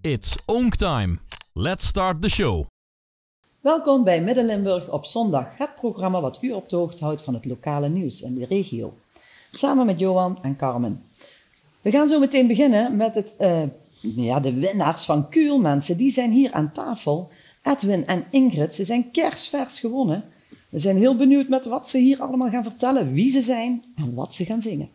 It's Oonk time. Let's start the show. Welkom bij Midden-Limburg op zondag, het programma wat u op de hoogte houdt van het lokale nieuws in de regio. Samen met Johan en Carmen. We gaan zo meteen beginnen met de winnaars van Kuul, mensen. Die zijn hier aan tafel. Edwin en Ingrid, ze zijn kerstvers gewonnen. We zijn heel benieuwd met wat ze hier allemaal gaan vertellen, wie ze zijn en wat ze gaan zingen.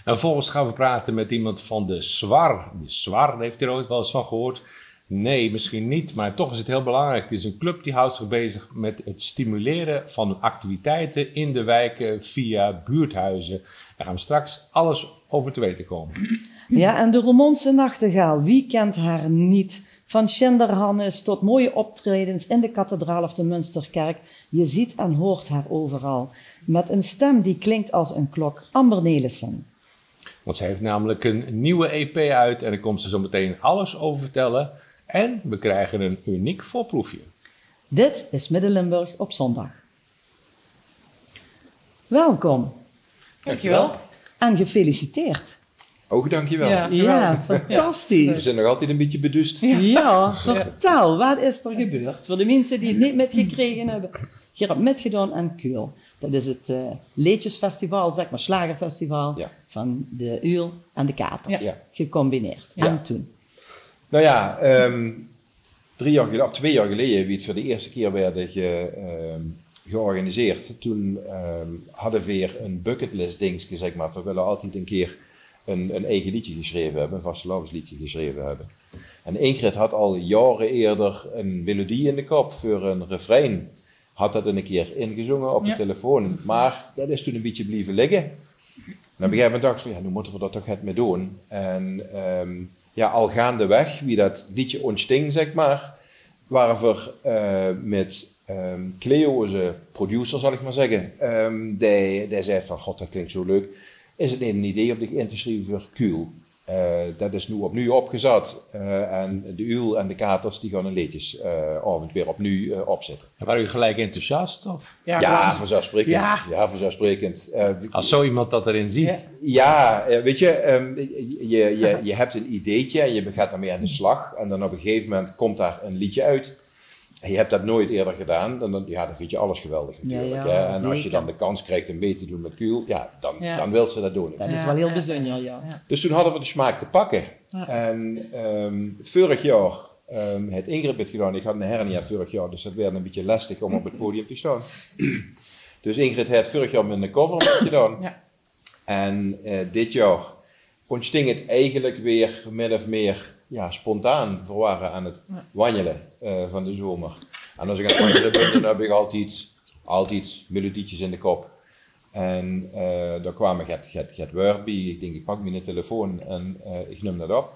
En vervolgens gaan we praten met iemand van de Zwar. De Zwar, heeft u er ooit wel eens van gehoord? Nee, misschien niet, maar toch is het heel belangrijk. Het is een club die houdt zich bezig met het stimuleren van activiteiten in de wijken via buurthuizen. Daar gaan we straks alles over te weten komen. Ja, en de Roermondse nachtegaal, wie kent haar niet? Van Schinderhannes tot mooie optredens in de kathedraal of de Münsterkerk. Je ziet en hoort haar overal. Met een stem die klinkt als een klok. Amber Nelissen. Want zij heeft namelijk een nieuwe EP uit en daar komt ze zo meteen alles over vertellen. En we krijgen een uniek voorproefje. Dit is Midden-Limburg op zondag. Welkom. Dankjewel. En gefeliciteerd. Ook dankjewel. Ja, fantastisch. We zijn nog altijd een beetje beduust. Ja, vertel, wat is er gebeurd? Voor de mensen die het niet metgekregen hebben. Je hebt metgedaan aan Kuul. Dat is het Leedjesfestival, zeg maar slagerfestival, van de Uil en de Katers. Ja. Gecombineerd. Ja. En toen? Nou ja, 2 jaar geleden, wie het voor de eerste keer werden georganiseerd. Toen hadden we weer een bucketlist dingetje, zeg maar. We willen altijd een keer een eigen liedje geschreven hebben, een vastelavondsliedje geschreven hebben. En Ingrid had al jaren eerder een melodie in de kop voor een refrein. Had dat een keer ingezongen op de telefoon, maar dat is toen een beetje blijven liggen. En op een gegeven moment dacht ik, nu moeten we dat toch het mee doen. En al gaandeweg, wie dat liedje ontsting, zeg maar, waren we met Cleo, onze producer zal ik maar zeggen, die zei van, god dat klinkt zo leuk. Is het een idee om zich in te schrijven voor Kuul? Dat is nu opnieuw opgezet. En de Uil en de Katers die gaan een liedjesavond weer opnieuw opzetten. En waren u gelijk enthousiast? Of? Ja, vanzelfsprekend. Ja, vanzelfsprekend. Als zo iemand dat erin ziet. Ja, weet je, je hebt een ideetje en je gaat daarmee aan de slag. En dan op een gegeven moment komt daar een liedje uit. En je hebt dat nooit eerder gedaan, dan vind je alles geweldig natuurlijk. Ja, en als je dan de kans krijgt om mee te doen met Kuul, dan wil ze dat doen. Dat is wel heel bijzonder, ja. Dus toen hadden we de smaak te pakken. Ja. En vorig jaar het Ingrid het gedaan. Ik had een hernia vorig jaar, dus dat werd een beetje lastig om op het podium te staan. Dus Ingrid heeft vorig jaar met een cover gedaan. Ja. En dit jaar ontsting het eigenlijk weer min of meer spontaan. We waren aan het wandelen van de zomer. En als ik aan het wandelen ben, dan heb ik altijd melodietjes in de kop. En daar kwam het woord bij. Ik denk, ik pak mijn telefoon en ik neem dat op.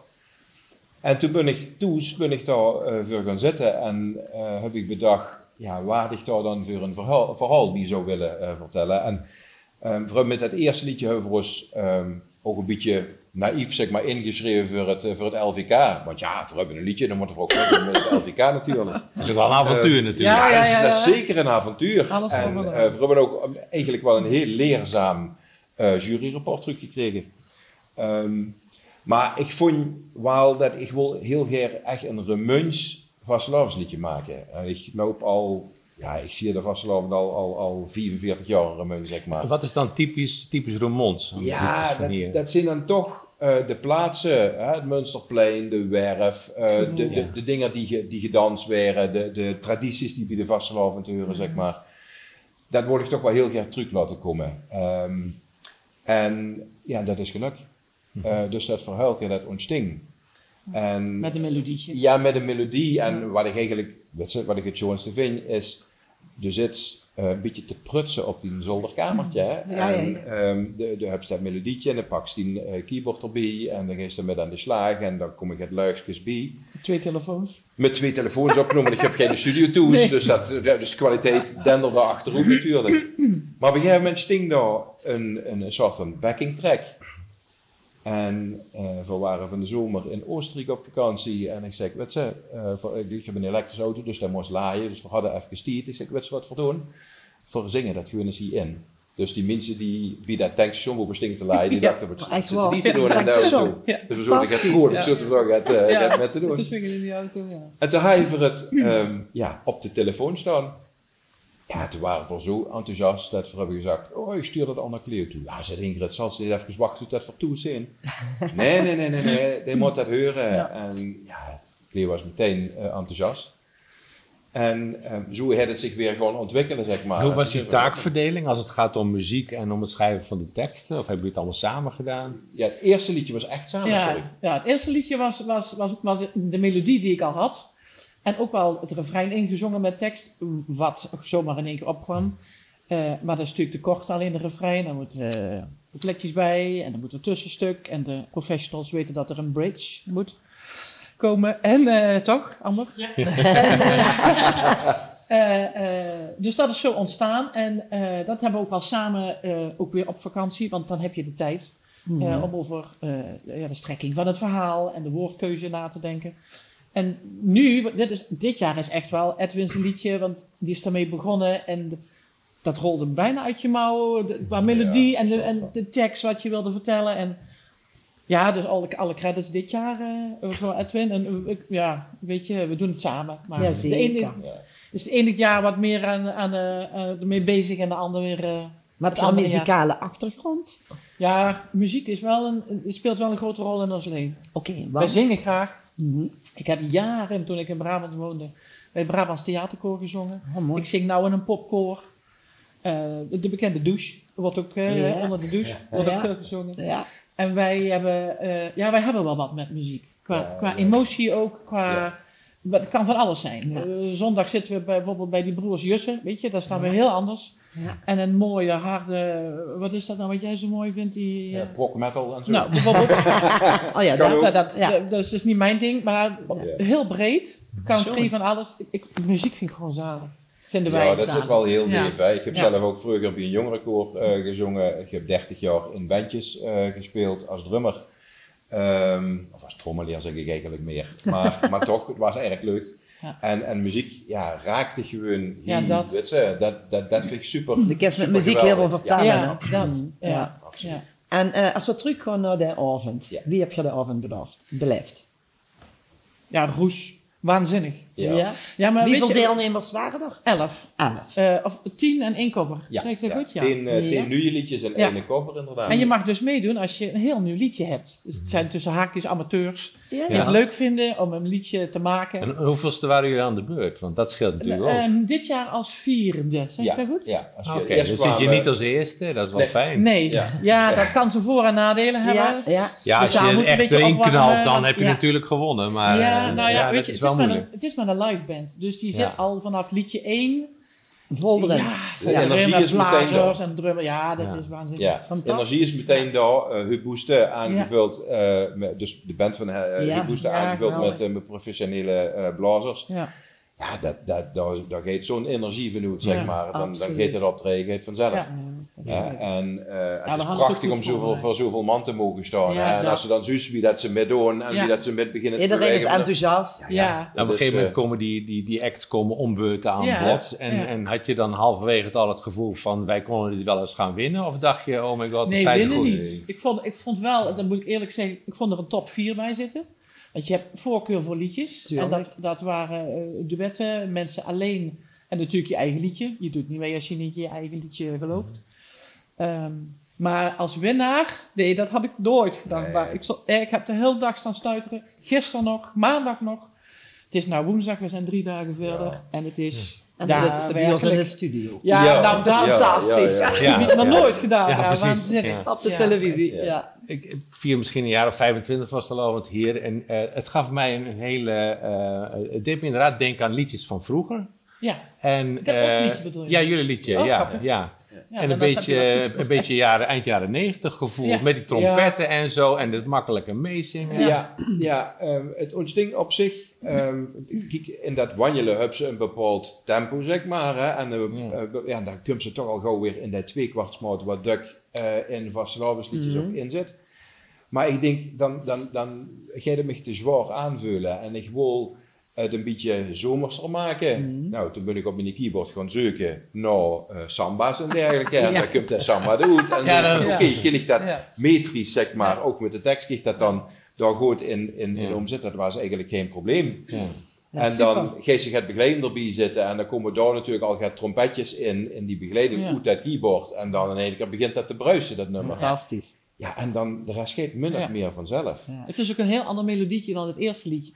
En toen ben ik daar voor gaan zitten en heb ik bedacht, waar ik daar dan voor een verhaal bij zou willen vertellen. En vooral met het eerste liedje hebben we ons ook een beetje naïef, zeg maar, ingeschreven voor het LVK. Want we hebben een liedje, dan moeten we ook met het LVK natuurlijk. Dat is wel een avontuur natuurlijk. Dat is zeker een avontuur. En we hebben ook eigenlijk wel een heel leerzaam juryrapport teruggekregen. Maar ik vond wel dat ik wil heel graag echt een remuns vastelavondsliedje maken. En ik loop al... ik vier de vastelavond al 45 jaar een remuns, zeg maar. Wat is dan typisch Roermonds? Dat zijn dan toch de plaatsen, het Münsterplein, de Werf, de dingen die gedanst werden, de tradities die bij de vastelavond horen, zeg maar. Dat word ik toch wel heel graag terug laten komen. En dat is gelukt. Dus dat verhuilke, dat ontsting. En, met een melodietje? Ja, met een melodie. En wat ik het schoonste vind, is je zit een beetje te prutsen op die zolderkamertje. En dan heb je dat melodietje en dan pak je die keyboard erbij en dan ga je met aan de slag en dan kom ik het luikjes bij. 2 telefoons? Met 2 telefoons opgenomen. Ik heb geen studio tools, dus de kwaliteit dendert daar achterop natuurlijk. Maar op een gegeven moment sting daar een soort van backing track. En we waren van de zomer in Oostenrijk op vakantie. En ik zeg, ik heb een elektrische auto, dus dat moest laaien. Dus we hadden even gestierd. Ik zeg, wat voor doen? Voor zingen, dat gewoon eens hierin. Dus die mensen die bij dat tankstation waar we stinken te leiden, die dachten, wat echt zitten die te waar. doen Ja, en daar tankstation. toe. Ja. Dus we zouden het voor, ik zou het met te doen. Toen springen in die auto, ja. En toen hadden we het op de telefoon staan. Ja, toen waren we zo enthousiast dat we hebben gezegd, ik stuur dat aan naar Cleo toe. Ja, zei Ingrid, zal ze even wachten tot dat voor toe zijn? Nee, die moet dat horen. Ja. En ja, Cleo was meteen enthousiast. En zo heeft het zich weer gewoon ontwikkelen, zeg maar. Hoe was die taakverdeling als het gaat om muziek en om het schrijven van de teksten? Of hebben jullie het allemaal samen gedaan? Ja, het eerste liedje was echt samen, sorry. Ja, het eerste liedje was de melodie die ik al had. En ook wel het refrein ingezongen met tekst, wat zomaar in één keer opkwam. Maar dat is natuurlijk te kort, alleen de refrein. Daar moeten coupletjes bij en dan moet een tussenstuk. En de professionals weten dat er een bridge moet komen. En toch, Amber? Ja. Dus dat is zo ontstaan. En dat hebben we ook wel samen, ook weer op vakantie. Want dan heb je de tijd om over de strekking van het verhaal en de woordkeuze na te denken. En nu, dit jaar is echt wel Edwin's liedje, want die is ermee begonnen en dat rolde bijna uit je mouw, qua melodie en de tekst wat je wilde vertellen. En ja, dus alle credits dit jaar voor Edwin. En weet je, we doen het samen. Maar Ja, de zeker. ene is het ene jaar wat meer ermee bezig en de andere weer... Maar heb je een muzikale achtergrond? Ja, muziek is speelt wel een grote rol in ons leven. Oké, Wij want... zingen graag. Mhm. Ik heb jaren, toen ik in Brabant woonde, bij het Brabants Theaterkoor gezongen. Oh, mooi. Ik zing nou in een popkoor. De bekende douche wordt ook onder de douche wordt ook veel gezongen. Ja. En wij hebben wel wat met muziek. Qua emotie ook, het kan van alles zijn. Ja. Zondag zitten we bijvoorbeeld bij die broers Jussen, weet je, daar staan we heel anders. Ja. En een mooie, harde, wat is dat nou wat jij zo mooi vindt? Die, Rock metal en zo. nou, bijvoorbeeld. Oh ja, Kan ook. Dat is niet mijn ding, maar heel breed. Country van alles. Muziek vind ik gewoon zalig. Vinden wij Ja, dat zalig. zit wel heel Ja. diep. Hè. Ik heb Ja. zelf ook vroeger bij een jongerenkoor gezongen. Ik heb 30 jaar in bandjes gespeeld als drummer. Of als trommelier zeg ik eigenlijk meer. Maar toch, het was erg leuk. Ja. En muziek raakte gewoon Ja, heel, dat. weet je, dat vind ik super. De kerst met super muziek heel veel geweldig. vertellen. Ja, hè? dat. Ja. Ja. absoluut. Ja. En als we teruggaan naar de avond. Ja. Wie heb je de avond beleefd? Ja, Roes. Waanzinnig. Ja. Ja, maar Hoeveel weet je, deelnemers waren er? 11. 11. Of 10 en 1 cover. Ja, Zeg ik dat goed? Ja. 10 Ja. nieuwe liedjes en Ja. één cover inderdaad. En je mag dus meedoen als je een heel nieuw liedje hebt. Dus het zijn tussen haakjes amateurs Ja. die het leuk vinden om een liedje te maken. En hoeveelste waren jullie aan de beurt? Want dat scheelt natuurlijk ook. Dit jaar als 4e. Zeg ik dat goed? Ja, als je Oké, eerst dan zit je kwam, niet als eerste, dat is wel Nee. fijn. Nee. Ja. Ja, dat kan zijn voor- en nadelen hebben. Ja, ja. Ja, als Dus daar je moet er een echt beetje erin opwarmen, knalt, dan want- heb je ja. natuurlijk gewonnen. Maar Ja, nou ja, weet dat je, is het wel is, moeilijk. het is maar een live band. Dus die zit Ja. al vanaf liedje 1. Vol erin. vol erin energie met is meteen blazers daar. en drummer. Ja, dat Ja. is waanzinnig. Ja, de Fantastisch. energie is meteen daar. Huub Boeste aangevuld, dus de band van Huub Boeste Ja, aangevuld geweldig. met professionele blazers. Ja. Ja, daar gaat zo'n energie van uit, zeg Ja, maar. Dan absoluut. gaat het optreden, gaat vanzelf. Ja. Ja, en het we is hadden het prachtig ook om goed voor zoveel man te mogen staan. Ja, hè. En dat. als ze dan zus wie dat ze met doen en Ja. wie dat ze met beginnen te Iedereen is bewegen, dan- enthousiast. Ja. Nou, op een Dus, gegeven moment komen die acts komen om beurten aan Ja, bod. En, ja. en had je dan halverwege het al het gevoel van wij konden dit wel eens gaan winnen? Of dacht je, oh my god, dat Nee, zijn ze winnen goed? niet. Ik vond wel, dat moet ik eerlijk zeggen, ik vond er een top 4 bij zitten. Want je hebt voorkeur voor liedjes. Tuurlijk. En dat waren duetten, mensen alleen. En natuurlijk je eigen liedje. Je doet niet mee als je niet je eigen liedje gelooft. Maar als winnaar, nee, dat had ik nooit gedaan. Nee. Maar ik heb de hele dag staan stuiteren. Gisteren nog, maandag nog. Het is nou woensdag, we zijn 3 dagen verder. En het is... En ja, dan zit bij ons in werkelijk. het studio. Ja, Ja, nou, ja, dat fantastisch. ja, ja. heb ik nog nooit gedaan. Ja, Ja, precies. waanzinnig. Ja. Op de Ja. televisie. Ja. Ja. Ik vier misschien een jaar of 25 was het al het hier. En het gaf mij een hele... het deed me inderdaad denken aan liedjes van vroeger. Ja. En, Ons liedje bedoel je? Ja, jullie liedje, Oh, ja. grappig. ja. Ja, En dan een heb je dat goed. beetje eind jaren 90 gevoel. Ja. Met die trompetten en zo. En het makkelijke meezingen. Ja, ons ding op zich, kijk, in dat wandelen hebben ze een bepaald tempo, zeg maar. Hè, en dan kunnen ze toch al gauw weer in dat 2/4 wat Duk in vastelavondsliedjes ook in zit. Maar ik denk, dan ga je me te zwaar aanvullen. En ik wil het een beetje zomerser maken. Nou, toen ben ik op mijn keyboard gaan zoeken naar samba's en dergelijke. En dan komt de samba eruit. En dan oké, kan ik dat metrisch, zeg maar, ook met de tekst, kan ik dat dan daar goed in omzet. Dat was eigenlijk geen probleem. Ja. En dan ga je het begeleiding erbij zitten en dan komen daar natuurlijk al trompetjes in die begeleiding uit dat keyboard. En dan in één keer begint dat te bruisen, dat nummer. Fantastisch. Ja, en dan de rest gaat min of meer vanzelf. Ja. Het is ook een heel ander melodietje dan het eerste liedje.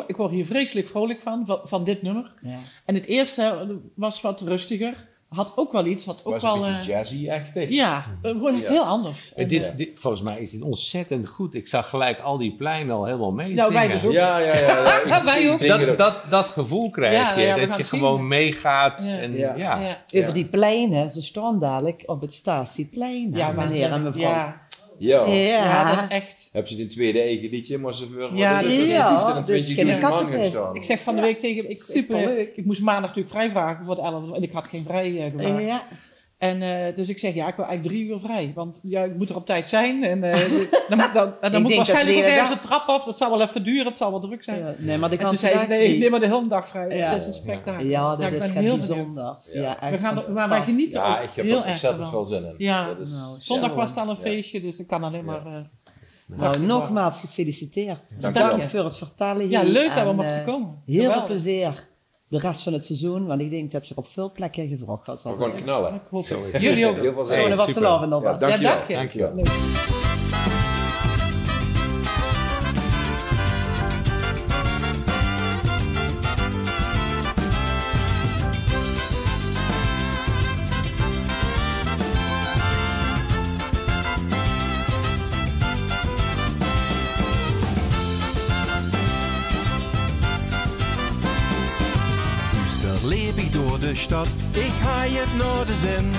Ik word hier vreselijk vrolijk van dit nummer. Ja. En het eerste was wat rustiger. Had ook wel iets. Had ook was wel een beetje jazzy-achtig. Ja, gewoon heel anders. En, volgens mij is dit ontzettend goed. Ik zag gelijk al die pleinen al helemaal mee nou, wij dus ook. Ja. Wij ook. Dat gevoel krijg je. Dat je gewoon meegaat. Ja. En, Over die pleinen. Ze staan dadelijk op het statieplein. Ja, meneer en mevrouw. Ja, dat is echt. Heb je het in tweede eigen liedje, maar ze voor dus geen kattenpest. Ik zeg van de week tegen superleuk. Ik moest maandag natuurlijk vrij vragen voor de 11 en ik had geen vrij gevraagd. En dus ik zeg, ik wil eigenlijk 3 uur vrij. Want ik moet er op tijd zijn. En dan moet waarschijnlijk ook ergens een trap af. Dat zal wel even duren, het zal wel druk zijn. Nee, maar en toen zei ze, nee, ik neem maar de hele dag vrij. Het is een spektakel. Ja, dat is heel bijzonder. Maar wij genieten ook heel erg. Ik zet er veel zin in. Ja, zondag was het al een feestje, dus ik kan alleen maar... Nou, nogmaals gefeliciteerd. Dank je voor het vertellen hier. Ja, leuk dat we mochten komen. Heel veel plezier. De rest van het seizoen, want ik denk dat je op veel plekken gevraagd gaat. We gaan knallen. Ik hoop het. Jullie ook. Zo, dat was de love nog was. Dank je. Leef ik door de stad, ik ga het naar de zin.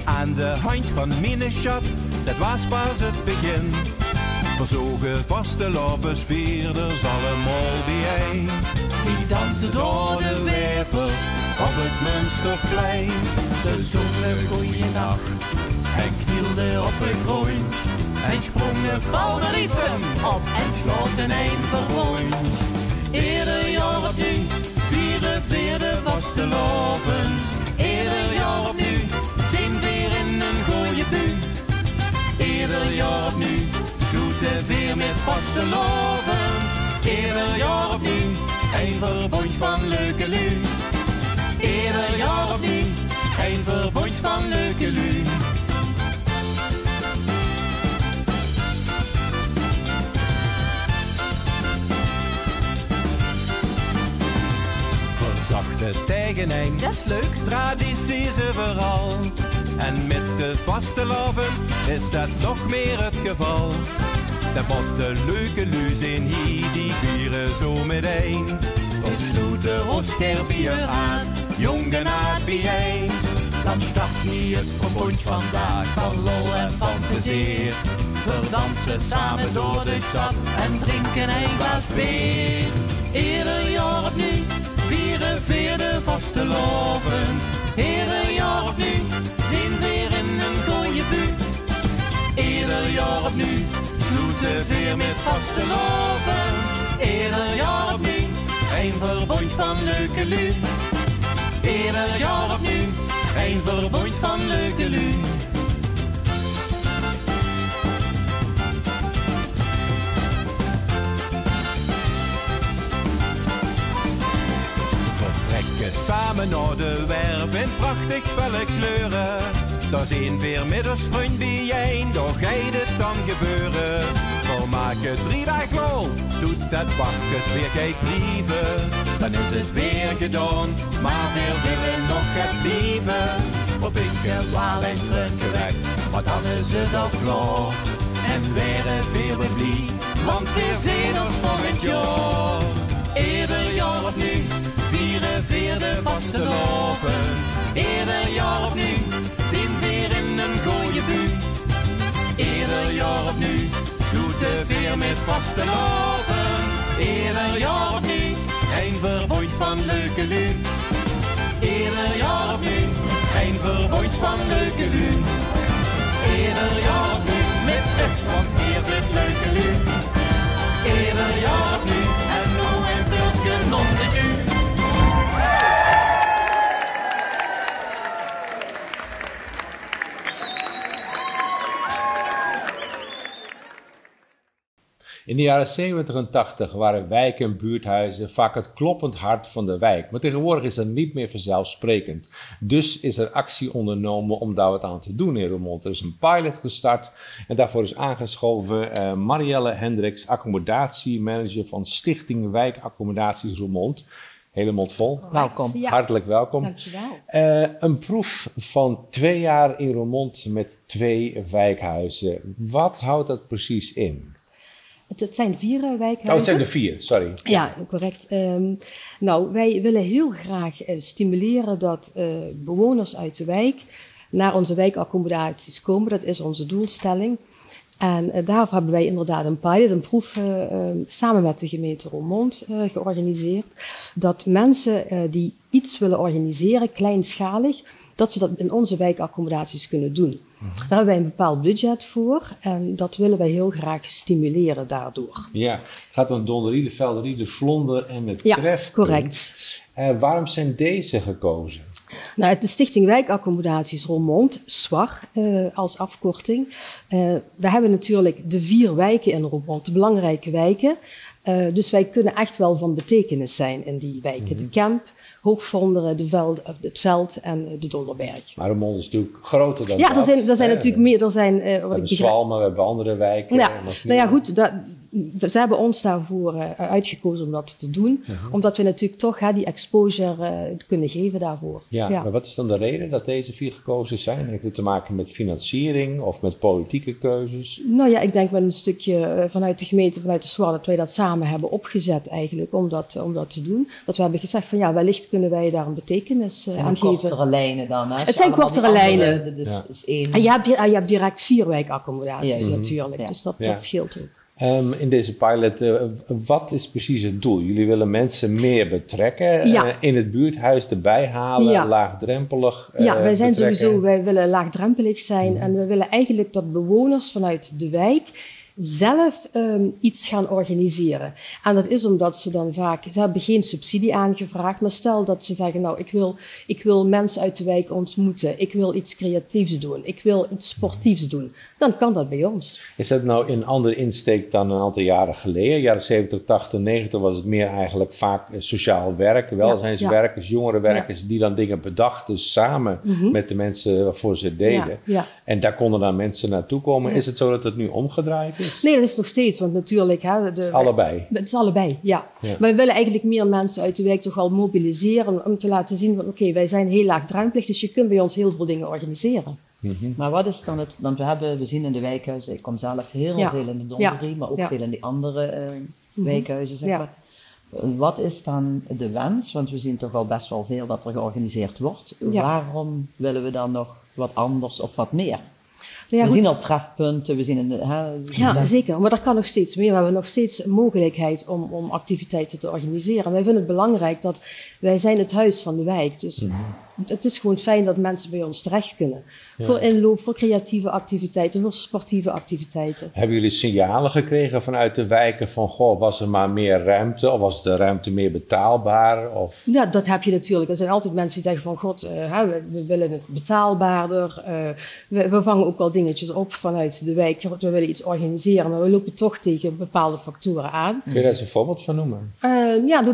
Aan de hand van mijn schat, dat was pas het begin. Verzogen vaste loopensvierders allemaal bijeen. Die dansen door de werver op het Münsterplein. Ze zongen goeienacht en knielden op het grond. En sprongen valderiezen op en sloten een verrond. Ieder jaar opnieuw. Vierde vastelovend, ieder jaar opnieuw, zijn weer in een gooie buur. Ieder jaar opnieuw, sloeten weer met vastelovend, ieder jaar opnieuw, een verbond van leuke lu. Ieder jaar opnieuw, een verbond van leuke lu. Zachte tegeneen, dat is leuk. Tradities overal. En met de vastelovend is dat nog meer het geval. De botte leuke lu zijn hier, die vieren zo meteen. Dan sloten ons scherbier aan, jongen uit bijeen. Dan start hier het verbond vandaag van lol en van plezier. We dansen samen door de stad en drinken een glas bier. Ieder jaar opnieuw. Vierde vastelovend, ieder jaar opnieuw, zijn weer in een gooie buur. Ieder jaar opnieuw, sloeten weer met vastelovend, ieder jaar opnieuw, een verbond van leuke lu. Ieder jaar opnieuw, een verbond van leuke lu. Samen naar de werf in prachtig felle kleuren. Daar zijn weer middelsvriend bijeen, daar gaat het dan gebeuren. We maken 3 dagen lol, doet het bakkes weer geen lieven. Dan is het weer gedaan, maar we willen nog het blijven. We pikken wel en drinken weg, maar dan is het al klaar. En weer weer we blij, want weer zien ons volgend jaar. Ieder jaar opnieuw. Vierde vastelovend, ieder jaar opnieuw, zijn weer in een gooie buur. Ieder jaar opnieuw, sloeten weer met vastelovend, ieder jaar opnieuw, een verbond van leuke lu. Ieder jaar opnieuw, een verbond van leuke lu. Ieder jaar opnieuw, met echt, want hier zit leuke lu. Ieder jaar opnieuw, en nog een pilsje nog. In de jaren 70 en 80 waren wijken en buurthuizen vaak het kloppend hart van de wijk. Maar tegenwoordig is dat niet meer vanzelfsprekend. Dus is er actie ondernomen om daar wat aan te doen in Roermond. Er is een pilot gestart en daarvoor is aangeschoven Marielle Hendricks, accommodatiemanager van Stichting Wijkaccommodaties Roermond. Hele mond vol. Welkom. Ja. Hartelijk welkom. Dankjewel. Een proef van 2 jaar in Roermond met 2 wijkhuizen. Wat houdt dat precies in? Het zijn 4 wijkhuizen. Oh, het zijn er 4, sorry. Ja, correct. Nou, wij willen heel graag stimuleren dat bewoners uit de wijk naar onze wijkaccommodaties komen. Dat is onze doelstelling. En daarvoor hebben wij inderdaad een pilot, een proef, samen met de gemeente Roermond georganiseerd. Dat mensen die iets willen organiseren, kleinschalig, dat ze dat in onze wijkaccommodaties kunnen doen. Daar hebben wij een bepaald budget voor en dat willen wij heel graag stimuleren daardoor. Ja, het gaat om Donderriede, Velderriede, Vlonder en het Ja, Trefpunt. correct. Waarom zijn deze gekozen? Nou, de Stichting Wijkaccommodaties Roermond, SWAR als afkorting. We hebben natuurlijk de 4 wijken in Roermond, de belangrijke wijken. Dus wij kunnen echt wel van betekenis zijn in die wijken. De Kemp, Hoogvonderen, het Veld en de Donderberg. Maar Roermond is natuurlijk groter dan Ja, dat. er zijn natuurlijk meer. We hebben Zwalmen, we hebben andere wijken. Ja, nou ja, goed. Ze hebben ons daarvoor uitgekozen om dat te doen. Omdat we natuurlijk toch die exposure kunnen geven daarvoor. Ja, maar wat is dan de reden dat deze 4 gekozen zijn? Heeft het te maken met financiering of met politieke keuzes? Nou ja, ik denk met een stukje vanuit de gemeente, vanuit de SWAR, dat wij dat samen hebben opgezet eigenlijk om dat te doen. Dat we hebben gezegd van ja, wellicht kunnen wij daar een betekenis aan geven. Kortere lijnen dan. Hè? Het zijn kortere lijnen. Dat is één. En je hebt direct 4 wijkaccommodaties natuurlijk. Ja. Dus dat scheelt ook. In deze pilot, wat is precies het doel? Jullie willen mensen meer betrekken, in het buurthuis erbij halen, laagdrempelig wij zijn betrekken. sowieso, wij willen laagdrempelig zijn en we willen eigenlijk dat bewoners vanuit de wijk zelf iets gaan organiseren. En dat is omdat ze dan vaak, ze hebben geen subsidie aangevraagd, maar stel dat ze zeggen, nou ik wil mensen uit de wijk ontmoeten, ik wil iets creatiefs doen, ik wil iets sportiefs doen, dan kan dat bij ons. Is dat nou een andere insteek dan een aantal jaren geleden? Jaren 70, 80, 90 was het meer eigenlijk vaak sociaal werk, welzijnswerkers, jongerenwerkers die dan dingen bedachten samen met de mensen waarvoor ze deden. Ja. En daar konden dan mensen naartoe komen. Is het zo dat het nu omgedraaid is? Nee, dat is nog steeds, want natuurlijk... Allebei? Het is allebei, ja. Maar we willen eigenlijk meer mensen uit de wijk toch wel mobiliseren om te laten zien van oké, wij zijn heel laagdrempelig, dus je kunt bij ons heel veel dingen organiseren. Maar wat is dan want we zien in de wijkhuizen, ik kom zelf heel veel in de Donderie, maar ook veel in die andere wijkhuizen, zeg maar. Wat is dan de wens? Want we zien toch al best wel veel dat er georganiseerd wordt. Waarom willen we dan nog wat anders of wat meer? We zien al trefpunten, we zien... Ja, zeker. Maar er kan nog steeds meer. We hebben nog steeds een mogelijkheid om activiteiten te organiseren. Wij vinden het belangrijk dat wij zijn het huis van de wijk. Dus het is gewoon fijn dat mensen bij ons terecht kunnen. Ja. Voor inloop, voor creatieve activiteiten, voor sportieve activiteiten. Hebben jullie signalen gekregen vanuit de wijken van, goh, was er maar meer ruimte? Of was de ruimte meer betaalbaar? Of... Ja, dat heb je natuurlijk. Er zijn altijd mensen die zeggen van, god, we willen het betaalbaarder. We vangen ook wel dingetjes op vanuit de wijk. We willen iets organiseren, maar we lopen toch tegen bepaalde factoren aan. Kun je daar eens een voorbeeld van noemen?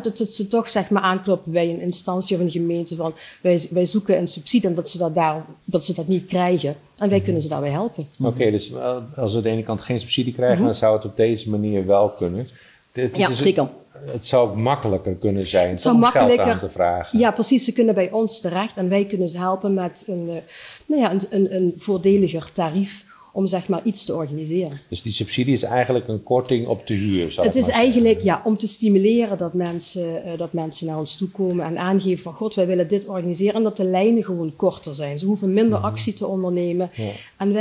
Dat ze toch zeg maar aankloppen bij een instantie of een gemeente van, wij zoeken een subsidie en dat ze dat niet krijgen. En wij kunnen ze daarbij helpen. Oké, dus als we aan de ene kant geen subsidie krijgen, dan zou het op deze manier wel kunnen. Zeker. Het zou ook makkelijker kunnen zijn om geld aan te vragen. Ja, precies. Ze kunnen bij ons terecht en wij kunnen ze helpen met een voordeliger tarief om zeg maar iets te organiseren. Dus die subsidie is eigenlijk een korting op de huur? Het is eigenlijk om te stimuleren dat mensen naar ons toe komen en aangeven van god, wij willen dit organiseren en dat de lijnen gewoon korter zijn. Ze hoeven minder actie te ondernemen en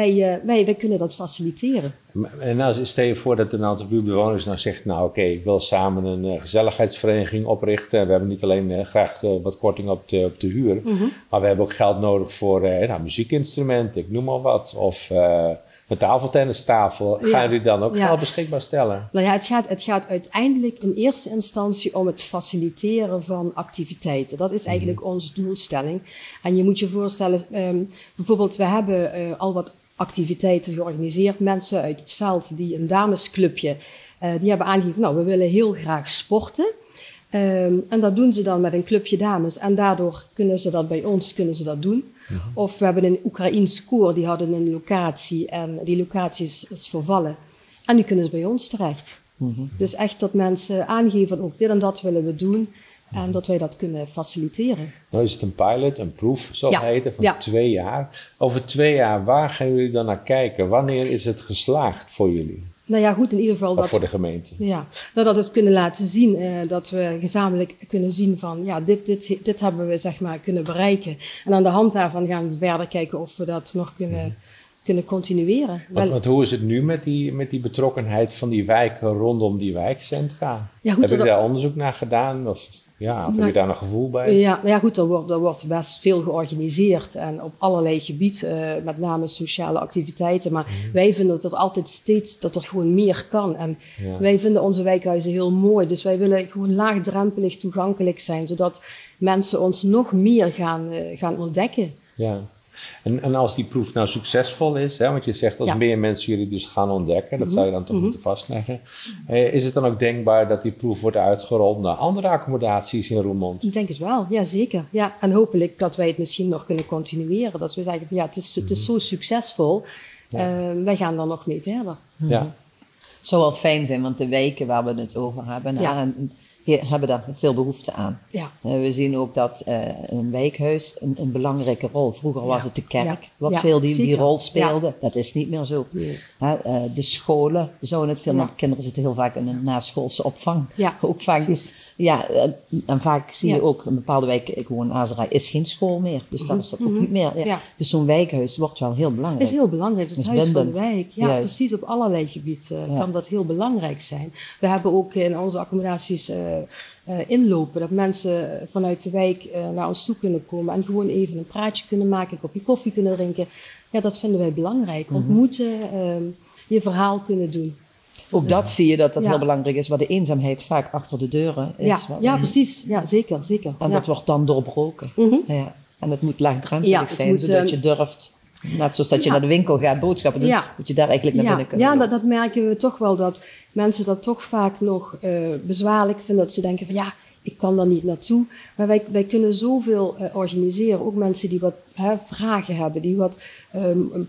wij kunnen dat faciliteren. En nou, stel je voor dat een aantal buurtbewoners nou zegt, nou oké, ik wil samen een gezelligheidsvereniging oprichten. We hebben niet alleen graag wat korting op de huur, maar we hebben ook geld nodig voor muziekinstrumenten, ik noem maar wat. Of een tafeltennistafel. Gaan jullie dan ook geld beschikbaar stellen? Nou ja, het gaat uiteindelijk in eerste instantie om het faciliteren van activiteiten. Dat is eigenlijk onze doelstelling. En je moet je voorstellen, bijvoorbeeld we hebben al wat activiteiten georganiseerd. Mensen uit het veld die een damesclubje Die hebben aangegeven, nou, we willen heel graag sporten. En dat doen ze dan met een clubje dames. En daardoor kunnen ze dat bij ons doen. Of we hebben een Oekraïns koor, die hadden een locatie. En die locatie is vervallen. En nu kunnen ze bij ons terecht. Dus echt dat mensen aangeven, ook dit en dat willen we doen. En dat wij dat kunnen faciliteren. Nou is het een pilot, een proef, zoals het heet, van 2 jaar. Over 2 jaar, waar gaan jullie dan naar kijken? Wanneer is het geslaagd voor jullie? Nou ja, goed, in ieder geval of voor de gemeente? Ja, dat we het kunnen laten zien. Dat we gezamenlijk kunnen zien van, ja, dit hebben we zeg maar kunnen bereiken. En aan de hand daarvan gaan we verder kijken of we dat nog kunnen continueren. Want hoe is het nu met die betrokkenheid van die wijken rondom die wijkcentra? Ja, goed, heb je daar onderzoek naar gedaan? Of heb je daar een gevoel bij? Ja, goed, er wordt best veel georganiseerd en op allerlei gebieden, met name sociale activiteiten. Maar wij vinden dat er altijd steeds dat er gewoon meer kan. En wij vinden onze wijkhuizen heel mooi. Dus wij willen gewoon laagdrempelig toegankelijk zijn, zodat mensen ons nog meer gaan ontdekken. Ja. En als die proef nou succesvol is, want je zegt als meer mensen jullie dus gaan ontdekken, dat zou je dan toch moeten vastleggen. Is het dan ook denkbaar dat die proef wordt uitgerold naar andere accommodaties in Roermond? Ik denk het wel, ja zeker. Ja, en hopelijk dat wij het misschien nog kunnen continueren. Dat we zeggen van het is zo succesvol, wij gaan dan nog mee verder. Ja. Het zou wel fijn zijn, want de wijken waar we het over hebben, hebben daar veel behoefte aan. Ja. We zien ook dat een wijkhuis een belangrijke rol. Vroeger was het de kerk wat veel die rol speelde. Ja. Dat is niet meer zo. Nee. De scholen zouden het veel meer. Kinderen zitten heel vaak in een naschoolse opvang. Ja. Ook vaak. En vaak zie je ook in bepaalde wijken, ik woon in Azerij, is geen school meer. Dus dan is dat ook niet meer. Ja. Dus zo'n wijkhuis wordt wel heel belangrijk. Het is heel belangrijk. Het huis van de wijk. Ja, precies. Op allerlei gebieden kan dat heel belangrijk zijn. We hebben ook in onze accommodaties inlopen. Dat mensen vanuit de wijk naar ons toe kunnen komen en gewoon even een praatje kunnen maken, een kopje koffie kunnen drinken. Ja, dat vinden wij belangrijk. Ontmoeten, je verhaal kunnen doen. Ook dat zie je dat heel belangrijk is, waar de eenzaamheid vaak achter de deuren is. Ja, precies. Ja, zeker. En dat wordt dan doorbroken. Ja. En het moet laagdrempelig zijn, zodat je durft, net zoals dat je naar de winkel gaat boodschappen doen, moet je daar eigenlijk naar binnen kunnen lopen. Ja, dat merken we toch wel, dat mensen dat toch vaak nog bezwaarlijk vinden. Dat ze denken van ik kan daar niet naartoe. Maar wij kunnen zoveel organiseren. Ook mensen die wat vragen hebben, die wat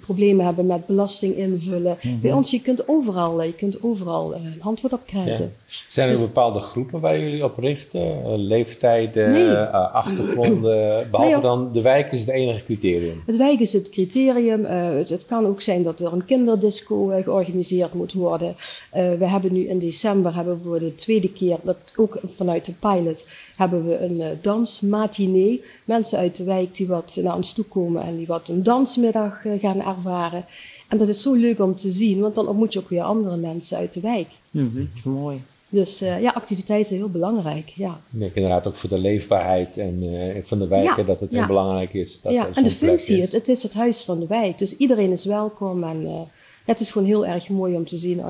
problemen hebben met belasting invullen. Bij ons, je kunt overal een antwoord op krijgen. Ja. Zijn er bepaalde groepen waar jullie op richten? Leeftijden, achtergronden? Behalve dan de wijk is het enige criterium? Het wijk is het criterium. Het kan ook zijn dat er een kinderdisco georganiseerd moet worden. We hebben nu in december voor de tweede keer, dat ook vanuit de pilot, hebben we een dansmatinee. Mensen uit de wijk die wat naar ons toe komen en die wat een dansmiddag gaan ervaren. En dat is zo leuk om te zien, want dan ontmoet je ook weer andere mensen uit de wijk. Mooi. Dus activiteiten heel belangrijk. Ja. Ik denk inderdaad ook voor de leefbaarheid en van de wijken dat het heel belangrijk is. Dat en de functie, het is het huis van de wijk. Dus iedereen is welkom en het is gewoon heel erg mooi om te zien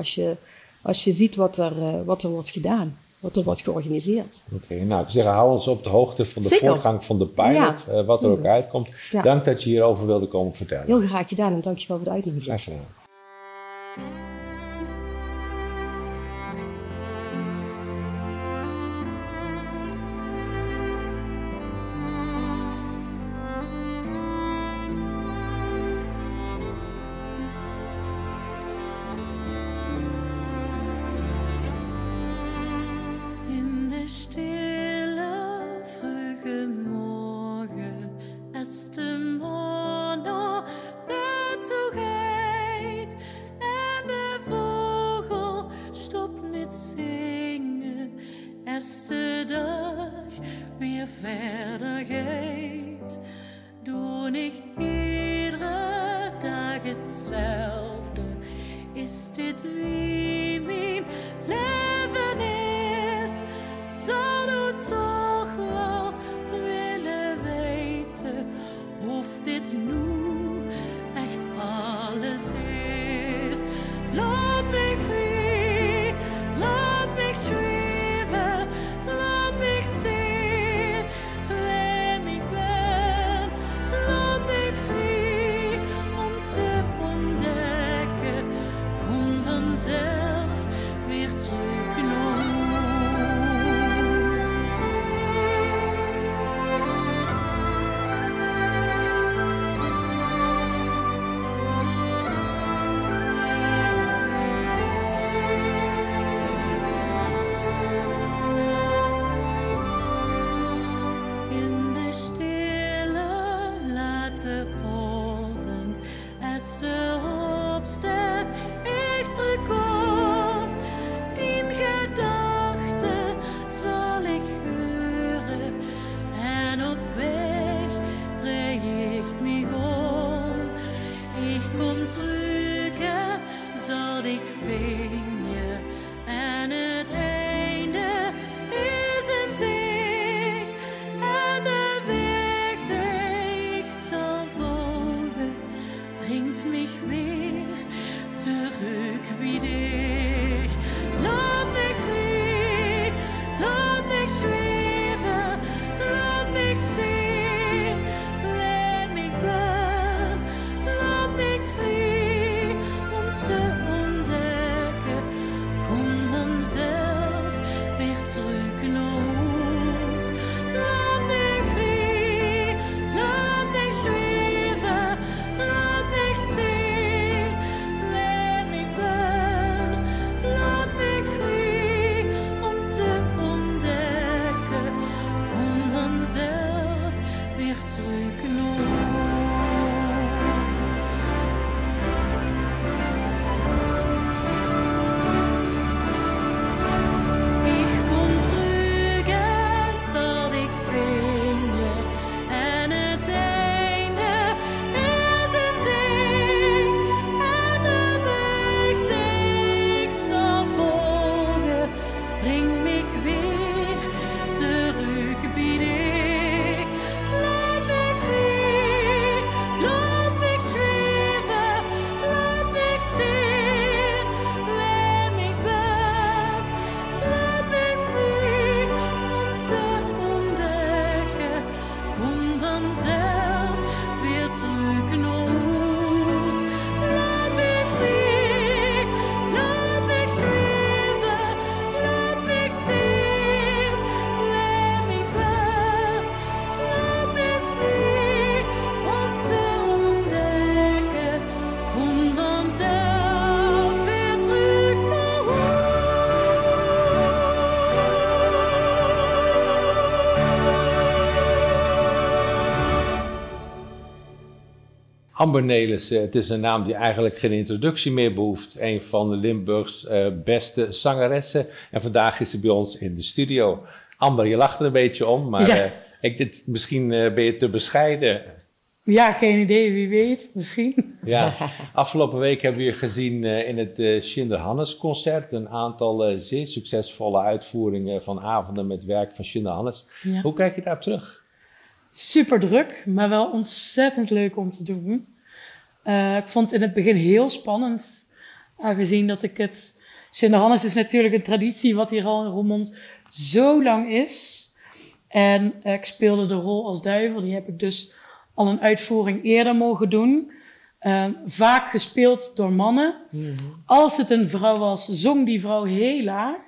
als je ziet wat er wordt gedaan. Wat er wordt georganiseerd. Oké, nou ik zeg, hou ons op de hoogte van de voortgang van de pilot, wat er ook uitkomt. Ja. Dank dat je hierover wilde komen vertellen. Heel graag gedaan en dankjewel voor de uitnodiging. Graag gedaan. Weer terug. ik vind je en het einde is in zicht. En de weg die ik zal volgen brengt mich weer terug bij dich. Laat mich frei, laat mich zweven, laat mich zien wie ik ben. Laat mich frei om te ontdekken. Kom vanzelf weer terug naar huis. Laat mich frei, laat mich zweven, laat mich zien wie ik ben. Laat mich frei om te ontdekken. Kom vanzelf weer terug naar huis. Ik kom terug en zal ik vinden. En het einde is in zicht. En de weg die ik zal volgen brengt mich weer terug bij dich. Laat mich frei, laat mich zweven, laat mich zien wie ik ben. Laat mich frei om te ontdekken. Kom vanzelf weer terug naar huis. Laat mich frei, laat mich zweven, laat mich zien wie ik ben. Laat mich frei om te ontdekken. Kom vanzelf weer terug naar huis. Amber Nelissen, het is een naam die eigenlijk geen introductie meer behoeft. Een van de Limburgs beste zangeressen. En vandaag is ze bij ons in de studio. Amber, je lacht er een beetje om, maar Ja. misschien ben je te bescheiden. Ja, geen idee, wie weet, misschien. Ja, afgelopen week hebben we je gezien in het Schinderhannes concert. Een aantal zeer succesvolle uitvoeringen van avonden met werk van Schinderhannes. Ja. Hoe kijk je daarop terug? Super druk, maar wel ontzettend leuk om te doen. Ik vond het in het begin heel spannend, aangezien dat ik het... Schinderhannes is natuurlijk een traditie wat hier al in Roermond zo lang is. En ik speelde de rol als duivel, die heb ik dus al een uitvoering eerder mogen doen. Vaak gespeeld door mannen. Als het een vrouw was, zong die vrouw heel laag.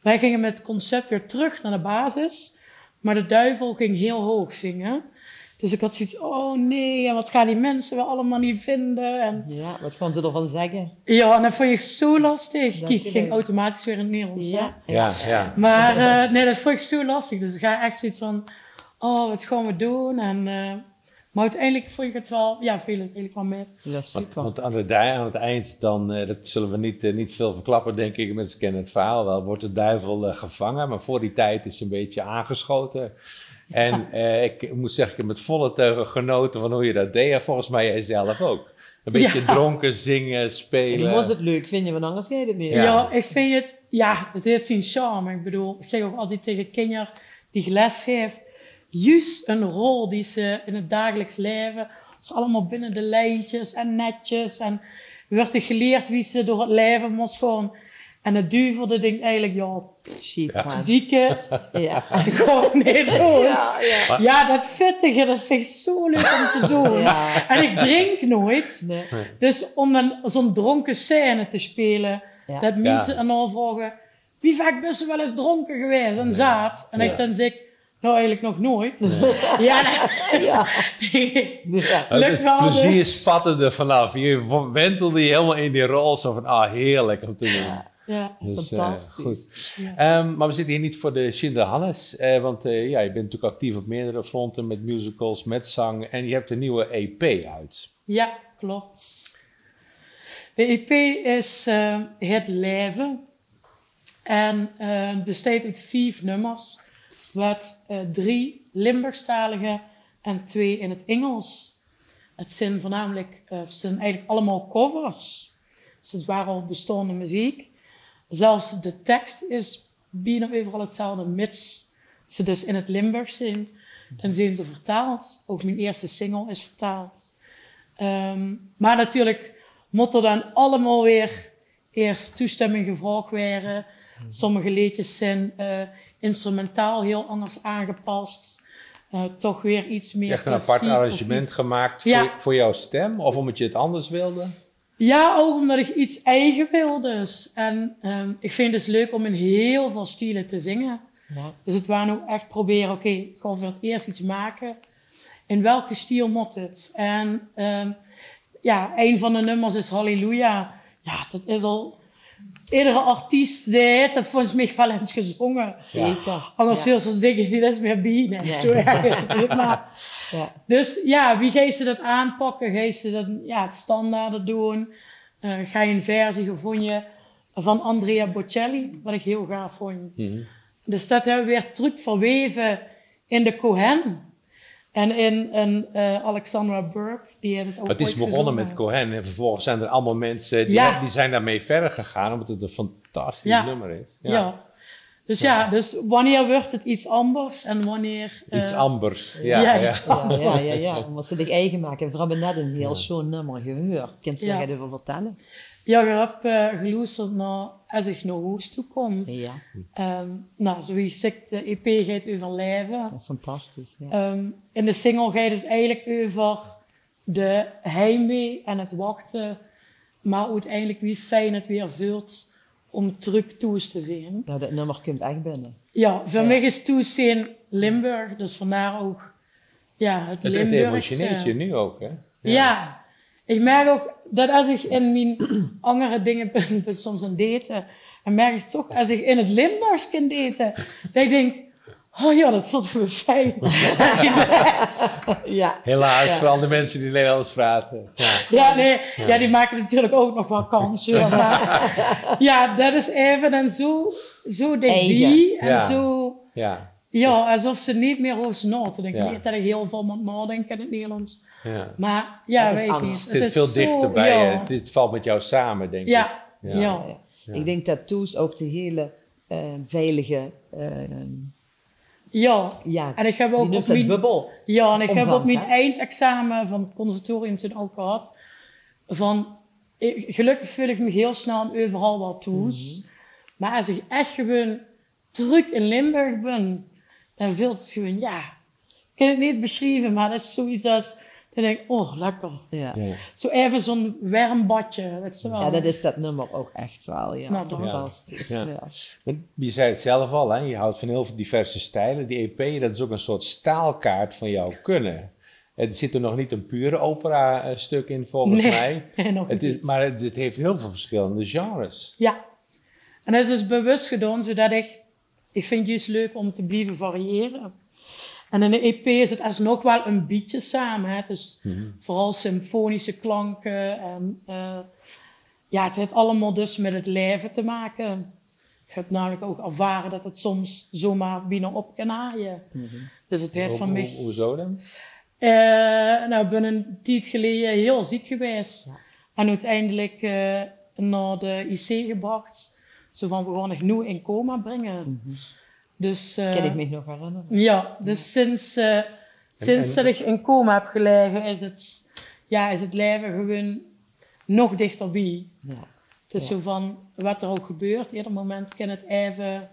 Wij gingen met het concept weer terug naar de basis. Maar de duivel ging heel hoog zingen. Dus ik had zoiets, oh nee, en wat gaan die mensen wel allemaal niet vinden? En Ja, wat gaan ze ervan zeggen? ja, en dat vond ik zo lastig. Dat Ik vind ging ik- automatisch weer in het Nederlands. hè. Ja. Maar nee, dat vond ik zo lastig. Dus ik ga echt zoiets van, oh, wat gaan we doen? En, maar uiteindelijk vond ik het wel, ja, viel het eigenlijk wel met. Ja, super. Want aan het eind, dan, dat zullen we niet veel verklappen, denk ik. Mensen kennen het verhaal wel. Wordt de duivel gevangen, maar voor die tijd is ze een beetje aangeschoten. En ik moet zeggen, ik heb met volle teugen genoten van hoe je dat deed. En volgens mij jij zelf ook. Een beetje dronken, zingen, En spelen. die was het leuk, vind je, want anders ga je het niet. Ja, ik vind het, het heeft zijn charme. Ik bedoel, ik zeg ook altijd tegen kinderen die les geven, juist een rol die ze in het dagelijks leven, is allemaal binnen de lijntjes en netjes. En werd er geleerd wie ze door het leven moest gaan. En het duivel, dat denkt eigenlijk, ja, Shit, man. dikke, Ja. gewoon niet doen. Ja, ja. Ja, dat vettige, dat vind ik zo leuk om te doen. Ja. En ik drink nooit. Nee. Dus om zo'n dronken scène te spelen, Ja. dat mensen aan al vragen, wie vaak ben je wel eens dronken geweest en zaad? En ik dan zeg, nou eigenlijk nog nooit. Ja, Ja. nee. Lukt wel. Het plezier dus. spatte er vanaf. Je wentelde je helemaal in die rol. Zo van, heerlijk om te doen. Ja. Dus, Fantastisch. goed. Ja. Maar we zitten hier niet voor de Schinderhannes. Want je bent natuurlijk actief op meerdere fronten met musicals, met zang. En je hebt een nieuwe EP uit. Ja, klopt. De EP is Het Leven. En bestaat uit 5 nummers. Wat 3 Limburgstalige en 2 in het Engels. Het zijn voornamelijk, het zijn eigenlijk allemaal covers. Het Dus het waren al bestaande muziek. Zelfs de tekst is bijna overal hetzelfde, mits ze dus in het Limburg zijn. Dan zijn ze vertaald. Ook mijn eerste single is vertaald. Maar natuurlijk moet er dan allemaal weer eerst toestemming gevraagd worden. Sommige liedjes zijn instrumentaal heel anders aangepast. Toch weer iets meer Echt een apart klassiek of arrangement iets. gemaakt Ja. voor jouw stem? Of omdat je het anders wilde? Ja, ook omdat ik iets eigen wil dus. En ik vind het dus leuk om in heel veel stilen te zingen. Ja. Dus het waren ook echt proberen, oké, ik ga voor het eerst iets maken. In welke stijl moet het? En een van de nummers is Halleluja. Ja, dat is al... Iedere artiest die heeft dat volgens mij wel eens gezongen. Zeker. Anders Ja. veel zo'n dingen die is meer binnen. Nee. Zo erg is het niet, maar... Ja. Dus ja, wie gaat ze dat aanpakken? Ga je ze dat, het standaarden doen? Ga je een versie gevonden van Andrea Bocelli, wat ik heel gaaf vond. Dus dat hebben we weer terug verweven in de Cohen. En in Alexandra Burke, die heeft het ook Het is ooit begonnen gezongen. met Cohen en vervolgens zijn er allemaal mensen die zijn daarmee verder gegaan, omdat het een fantastisch nummer is. Ja. Dus wanneer wordt het iets anders en wanneer... Iets anders. iets anders. Ja. Omdat ze zich eigen maken. We hebben net een heel schoon nummer gehoord. Kunt je daar even vertellen? Ja, je hebt geluisterd naar Als ik naar huis toe kom. Ja, Zoals gezegd, de EP gaat over leven. dat is fantastisch. Ja. In de single gaat het eigenlijk over de heimwee en het wachten. Maar uiteindelijk wie fijn het weer voelt om terug thuis te zijn. Nou, dat nummer komt echt binnen. Ja, voor mij is thuis zijn Limburg. Dus vandaar ook het Het Limburgse. emotioneert je nu ook, hè? Ja, ik merk ook dat als ik in mijn andere dingen ben soms aan het daten, en merk ik toch, als ik in het Limburgs kan daten, dat ik denk, oh ja, dat voelt me fijn. Ja. Helaas, vooral de mensen die Nederlands praten. Ja. Die maken natuurlijk ook nog wel kans. Hoor. Maar, dat is even dan zo dichtbij en zo... Ja. Ja, alsof ze niet meer over nadenken. Ik weet dat ik heel veel moet nadenken in het Nederlands. Ja. Maar Het is weet anders. niet. Het zit veel dichterbij. Dit valt met jou samen, denk ik. Ja. Ik denk dat Toes ook de hele veilige... En ik heb ook die op mijn bubbel. Ja, en ik heb omvangt, op mijn hè? eindexamen van het conservatorium toen ook gehad. Gelukkig voel ik me heel snel overal wel thuis. Maar als ik echt gewoon terug in Limburg ben, dan voelt het gewoon, ik kan het niet beschrijven, maar dat is zoiets als, dan denk ik, oh, lekker. Ja. Zo even zo'n warm badje, weet je wel. Ja, dat is dat nummer ook echt wel. Ja, Nou, dan. fantastisch. Ja. Ja. Maar je zei het zelf al, hè? Je houdt van heel veel diverse stijlen. Die EP, dat is ook een soort staalkaart van jouw kunnen. Er zit er nog niet een pure opera-stuk in, volgens mij. Nee, nog Het is, niet. maar het heeft heel veel verschillende genres. Ja. En dat is dus bewust gedaan, zodat ik vind het juist leuk om te blijven variëren. En in de EP is het alsnog wel een beetje samen. Hè. Het is vooral symfonische klanken. En het heeft allemaal dus met het leven te maken. Ik heb namelijk ook ervaren dat het soms zomaar binnenop kan haaien. Dus het heeft van mij... Hoezo dan? Ik ben een tijd geleden heel ziek geweest. Ja. En uiteindelijk naar de IC gebracht. Zo van, we gaan nog nu in coma brengen. Dus, Kan ik me nog herinneren. ja, dus sinds dat ik in coma heb gelegen, is het leven gewoon nog dichterbij. Ja. Het is zo van, wat er ook gebeurt, ieder moment kan het even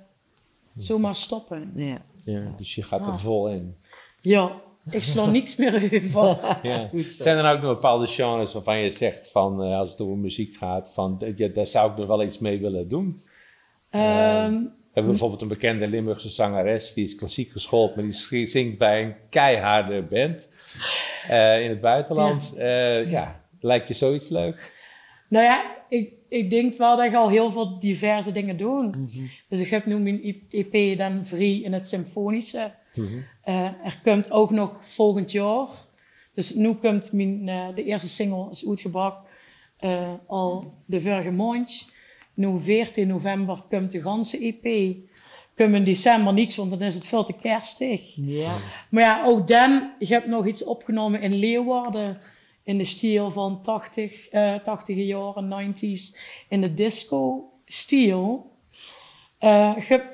zomaar stoppen. Ja. Ja, dus je gaat er vol in. Ja, ik sla niks meer over. Ja. Goed zo. Zijn er nou ook nog bepaalde genres waarvan je zegt, van, als het over muziek gaat, van, daar zou ik nog wel iets mee willen doen? We hebben bijvoorbeeld een bekende Limburgse zangeres, die is klassiek geschoold, maar die zingt bij een keiharde band in het buitenland. Lijkt je zoiets leuk? Nou ja, ik denk wel dat ik al heel veel diverse dingen doe. Dus ik heb nu mijn EP dan vrij in het symfonische. Er komt ook nog volgend jaar. Dus nu komt de eerste single is uitgebracht al de vorige maand. Nu 14 november komt de ganse EP. Komt in december niks, want dan is het veel te kerstig. Ja. Maar ja, ook dan, ik heb nog iets opgenomen in Leeuwarden. in de stijl van 80 jaren, 90s, in de disco-stijl.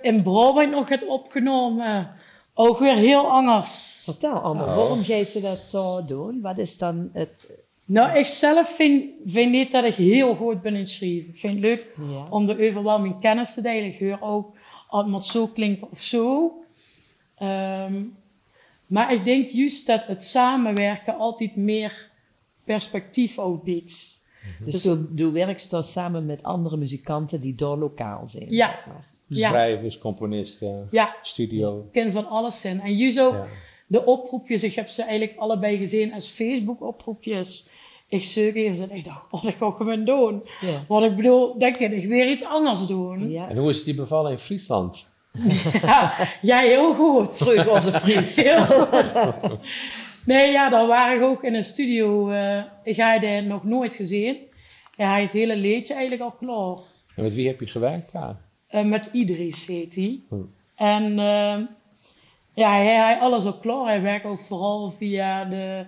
In Brabant nog het opgenomen, ook weer heel anders. Vertel allemaal, waarom jij ze dat doen? Wat is dan het... Nou, ik zelf vind niet dat ik heel goed ben in het schrijven. Ik vind het leuk om de overwhelming kennis te delen. Ik hoor ook als het moet zo klinken of zo. Maar ik denk juist dat het samenwerken altijd meer perspectief ook biedt. Dus je werkt dan samen met andere muzikanten die daar lokaal zijn? Ja. zeg maar. Schrijvers, componisten, studio. Ik ken van alles in. En juist ook de oproepjes, ik heb ze eigenlijk allebei gezien als Facebook-oproepjes. Ik zoek even en ik dacht, dat ga ik gewoon doen. Ja. Want ik bedoel, dan kan ik weer iets anders doen. Ja. En hoe is het die bevallen in Friesland? Ja, heel goed. Terug onze Fries. Heel goed. Nee, ja, daar waren ik ook in een studio. Ik had die nog nooit gezien. Hij had het hele liedje eigenlijk al klaar. En met wie heb je gewerkt daar? Met Idris heet hij. En hij had alles al klaar. Hij werkt ook vooral via de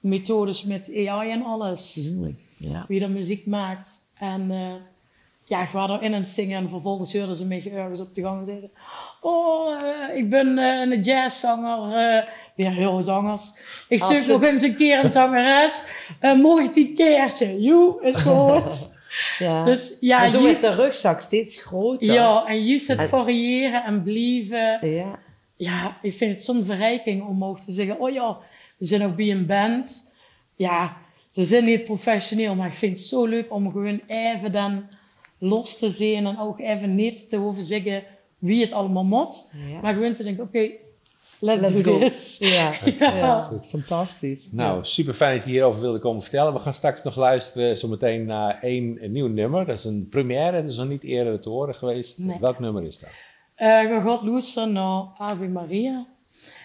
methodes met AI en alles. Ja. Wie de muziek maakt. En ik was erin aan het zingen en vervolgens hoorden ze mij ergens op de gang zitten. Ik ben een jazzzanger. Weer heel zangers. Ik zoek nog eens een keer een zangeres. Mocht ik die keertje? Joe, is goed. Ja. Dus, ja, en zo juist, werd de rugzak steeds groter. Ja, en juist het variëren en blijven. Ja. Ja, ik vind het zo'n verrijking om ook te zeggen, we zijn ook bij een band. Ja, ze zijn niet professioneel, maar ik vind het zo leuk om gewoon even dan los te zien en ook even niet te hoeven zeggen wie het allemaal moet. Ja. Maar gewoon te denken, oké, let's Let's do go. this. Ja. Fantastisch. Nou, super fijn dat je hierover wilde komen vertellen. We gaan straks nog luisteren zometeen naar een nieuw nummer. Dat is een première, dat is nog niet eerder te horen geweest. Nee. Welk nummer is dat? We gaan luisteren naar Ave Maria.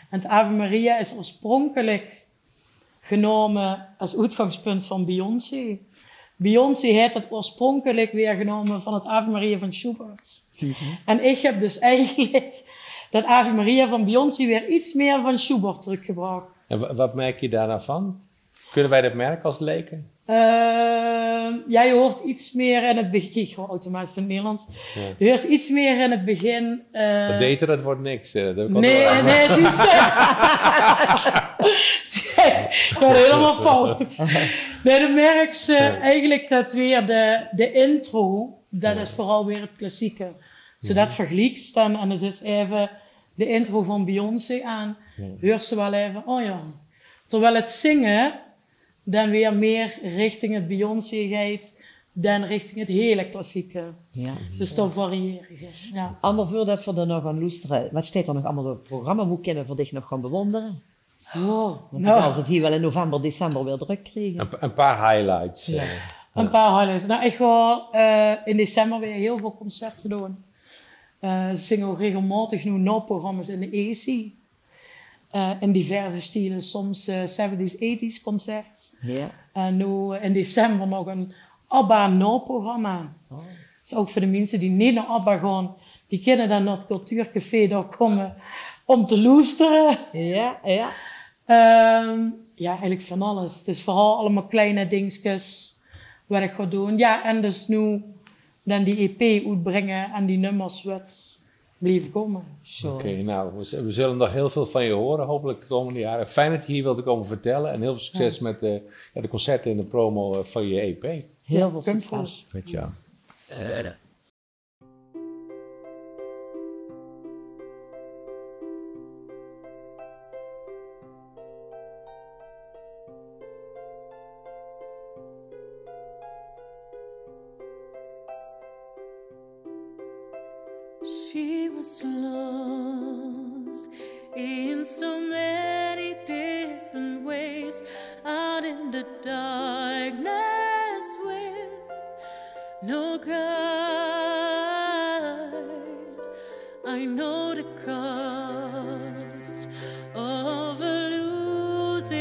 En het Ave Maria is oorspronkelijk genomen als uitgangspunt van Beyoncé. Beyoncé heeft het oorspronkelijk weer genomen van het Ave Maria van Schubert. En ik heb dus eigenlijk dat Ave Maria van Beyoncé weer iets meer van Schubert teruggebracht. En wat merk je daar nou van? Kunnen wij dat merken als leken? Je hoort iets meer in het begin. Ik hoor automatisch in het Nederlands. Ja. Je hoort iets meer in het begin. Dat dater, dat wordt niks. Dat heb ik al Nee, door. nee, zie je. Het gaat helemaal fout. Nee, dan merk ze eigenlijk dat weer de intro, dat is vooral weer het klassieke. Zodat vergelijkt dan en dan zit even de intro van Beyoncé aan. Hoort ze wel even, terwijl het zingen dan weer meer richting het Beyoncé gaat dan richting het hele klassieke. Ja. Dus dat variëren. Ja. Allemaal voordat we er nog gaan luisteren, wat staat er nog allemaal op het programma? Hoe kunnen we dich nog gaan bewonderen? Want dus als het hier wel in november, december weer druk krijgen. Een paar highlights. Een paar highlights. Nou, ik ga in december weer heel veel concerten doen. Ze zingen ook regelmatig nu no-programma's in de AC. In diverse stilen, soms 70s, 80s concert. Ja. En nu in december nog een ABBA no-programma. Dat is ook voor de mensen die niet naar ABBA gaan. Die kunnen dan naar het cultuurcafé daar komen om te luisteren. Ja, ja. Ja, eigenlijk van alles. Het is vooral allemaal kleine dingetjes wat ik ga doen. Ja, en dus nu dan die EP uitbrengen en die nummers wat blijven komen. Oké, nou, we zullen nog heel veel van je horen, hopelijk de komende jaren. Fijn dat je hier wilde komen vertellen en heel veel succes met de concerten en de promo van je EP. Heel veel succes. Met jou. She was lost in so many different ways, out in the darkness with no guide. I know the cost of a losing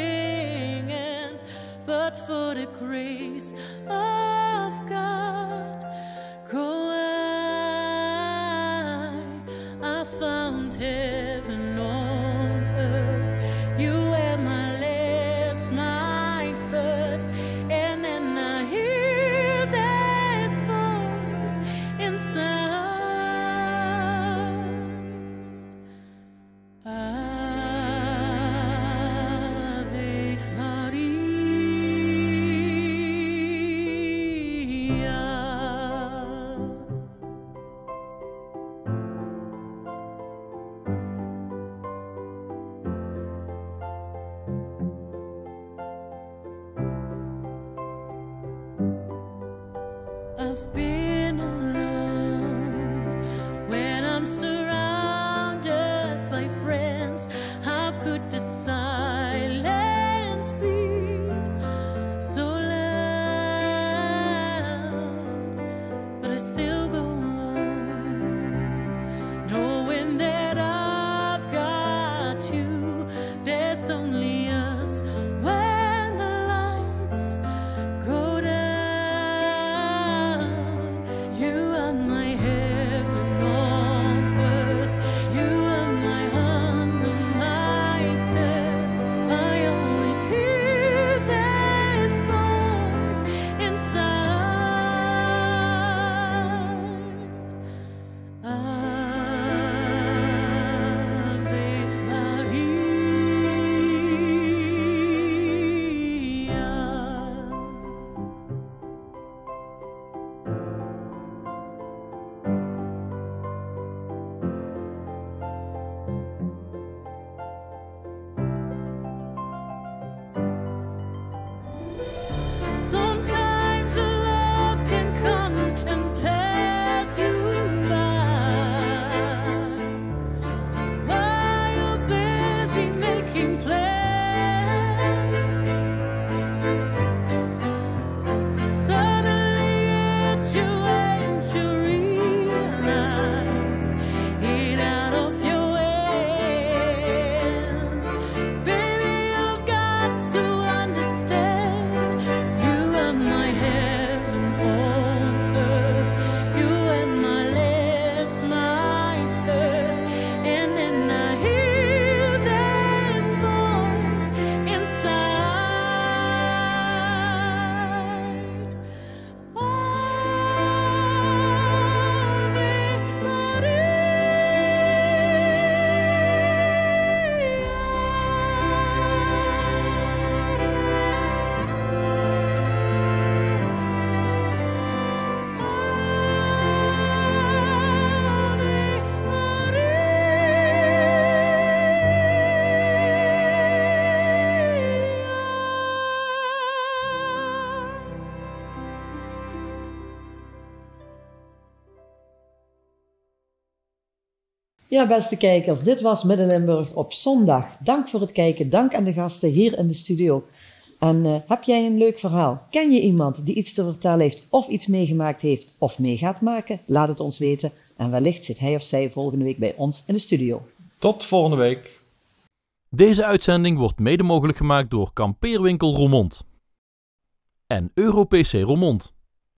end, but for the grace of God, go I found heaven on earth. You were my last, my first. Ave Maria. I've been alone when I'm surrounded by friends. How could the silence be so loud? But I still go on, knowing that I've got you. There's only us when the lights go down. You are my heaven on earth. You are my hunger, my thirst. I always hear this voice inside. Ave Maria. Sometimes a love can come and pass you by while you're busy making plans. Suddenly it's you and you realize it out of your hands. Baby, you've got to understand. You are my heaven on earth. You are my last, my thirst. And then I hear this voice inside. Ave Ja, beste kijkers, dit was Midden-Limburg op zondag. Dank voor het kijken, dank aan de gasten hier in de studio. En heb jij een leuk verhaal? Ken je iemand die iets te vertellen heeft of iets meegemaakt heeft of mee gaat maken? Laat het ons weten en wellicht zit hij of zij volgende week bij ons in de studio. Tot volgende week. Deze uitzending wordt mede mogelijk gemaakt door Kampeerwinkel Roermond en Euro PC Roermond.